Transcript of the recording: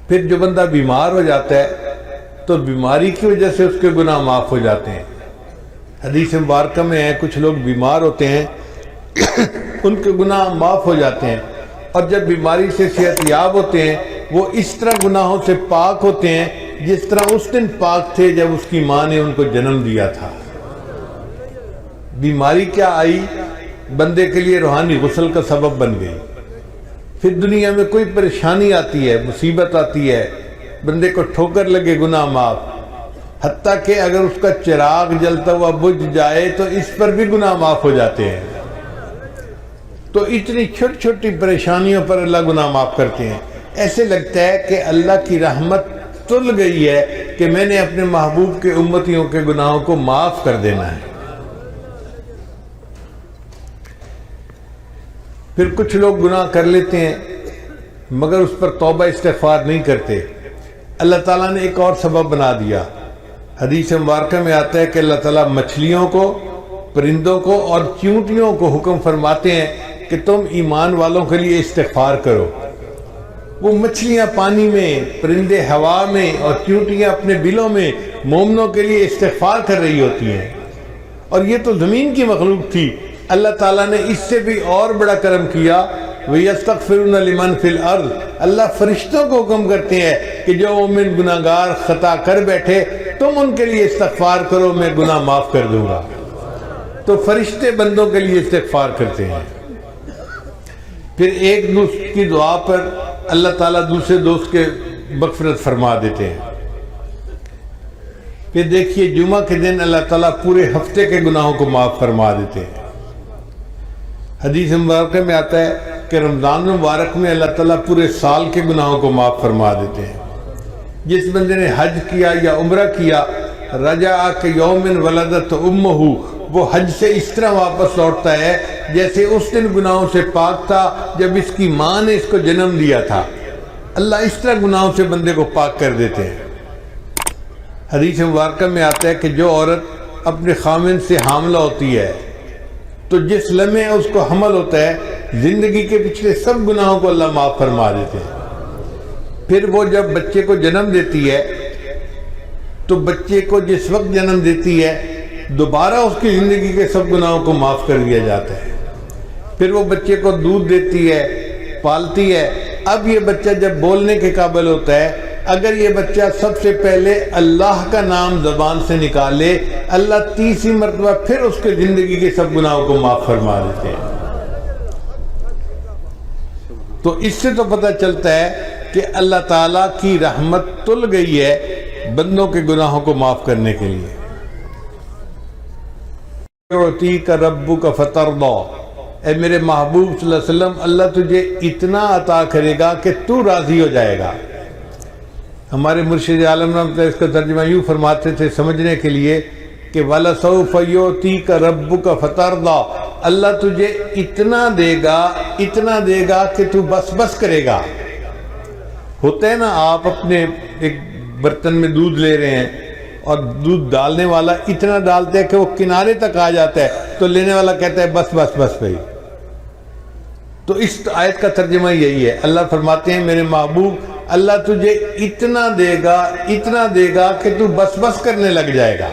پھر جو بندہ بیمار ہو جاتا ہے تو بیماری کی وجہ سے اس کے گناہ معاف ہو جاتے ہیں۔ حدیث مبارکہ میں ہے کچھ لوگ بیمار ہوتے ہیں ان کے گناہ معاف ہو جاتے ہیں، اور جب بیماری سے صحت یاب ہوتے ہیں وہ اس طرح گناہوں سے پاک ہوتے ہیں جس طرح اس دن پاک تھے جب اس کی ماں نے ان کو جنم دیا تھا۔ بیماری کیا آئی؟ بندے کے لیے روحانی غسل کا سبب بن گئی۔ پھر دنیا میں کوئی پریشانی آتی ہے، مصیبت آتی ہے، بندے کو ٹھوکر لگے، گناہ معاف، حتیٰ کہ اگر اس کا چراغ جلتا ہوا بجھ جائے تو اس پر بھی گناہ معاف ہو جاتے ہیں۔ تو اتنی چھوٹی چھوٹی پریشانیوں پر اللہ گناہ معاف کرتے ہیں۔ ایسے لگتا ہے کہ اللہ کی رحمت تل گئی ہے کہ میں نے اپنے محبوب کے امتیوں کے گناہوں کو معاف کر دینا ہے۔ پھر کچھ لوگ گناہ کر لیتے ہیں مگر اس پر توبہ استغفار نہیں کرتے۔ اللہ تعالیٰ نے ایک اور سبب بنا دیا۔ حدیث مبارکہ میں آتا ہے کہ اللہ تعالیٰ مچھلیوں کو، پرندوں کو اور چیونٹیوں کو حکم فرماتے ہیں کہ تم ایمان والوں کے لیے استغفار کرو۔ وہ مچھلیاں پانی میں، پرندے ہوا میں اور چیونٹیاں اپنے بلوں میں مومنوں کے لیے استغفار کر رہی ہوتی ہیں، اور یہ تو زمین کی مخلوق تھی۔ اللہ تعالیٰ نے اس سے بھی اور بڑا کرم کیا، وَيَسْتَغْفِرُونَ لِمَنْ فِي الْأَرْضِ، اللہ فرشتوں کو حکم کرتے ہیں کہ جو مومن گناہگار خطا کر بیٹھے تم ان کے لیے استغفار کرو، میں گناہ معاف کر دوں گا۔ تو فرشتے بندوں کے لیے استغفار کرتے ہیں۔ پھر ایک دوست کی دعا پر اللہ تعالیٰ دوسرے دوست کے مغفرت فرما دیتے ہیں۔ پھر دیکھیے جمعہ کے دن اللہ تعالیٰ پورے ہفتے کے گناہوں کو معاف فرما دیتے ہیں۔ حدیث مبارکہ میں آتا ہے کہ رمضان مبارک میں اللہ تعالیٰ پورے سال کے گناہوں کو معاف فرما دیتے ہیں۔ جس بندے نے حج کیا یا عمرہ کیا، رجع کہ یوم ولدت امہ، وہ حج سے اس طرح واپس لوٹتا ہے جیسے اس دن گناہوں سے پاک تھا جب اس کی ماں نے اس کو جنم دیا تھا۔ اللہ اس طرح گناہوں سے بندے کو پاک کر دیتے ہیں۔ حدیث مبارکہ میں آتا ہے کہ جو عورت اپنے خامن سے حاملہ ہوتی ہے تو جس لمحے اس کو حمل ہوتا ہے زندگی کے پچھلے سب گناہوں کو اللہ معاف فرما دیتے ہیں۔ پھر وہ جب بچے کو جنم دیتی ہے تو بچے کو جس وقت جنم دیتی ہے دوبارہ اس کی زندگی کے سب گناہوں کو معاف کر دیا جاتا ہے۔ پھر وہ بچے کو دودھ دیتی ہے، پالتی ہے۔ اب یہ بچہ جب بولنے کے قابل ہوتا ہے، اگر یہ بچہ سب سے پہلے اللہ کا نام زبان سے نکالے، اللہ تیسری مرتبہ پھر اس کے زندگی کے سب گناہوں کو معاف فرما دیتے ہیں۔ تو اس سے تو پتہ چلتا ہے کہ اللہ تعالیٰ کی رحمت تل گئی ہے بندوں کے گناہوں کو معاف کرنے کے لیے۔ یعطیک ربک فترضی، اے میرے محبوب صلی اللہ علیہ وسلم، اللہ تجھے اتنا عطا کرے گا کہ تو راضی ہو جائے گا۔ ہمارے مرشد عالم رحمۃ اللہ اس کا ترجمہ یوں فرماتے تھے سمجھنے کے لیے کہ وَلَسَوْفَ يُعْتِيكَ رَبُّكَ فَتَرْضَى، اللہ تجھے اتنا دے گا کہ تو بس بس کرے گا۔ ہوتا ہے نا، آپ اپنے ایک برتن میں دودھ لے رہے ہیں اور دودھ ڈالنے والا اتنا ڈالتا ہے کہ وہ کنارے تک آ جاتا ہے تو لینے والا کہتا ہے بس بس بس بھائی۔ تو اس آیت کا ترجمہ یہی ہے، اللہ فرماتے ہیں میرے محبوب اللہ تجھے اتنا دے گا کہ تو بس بس کرنے لگ جائے گا۔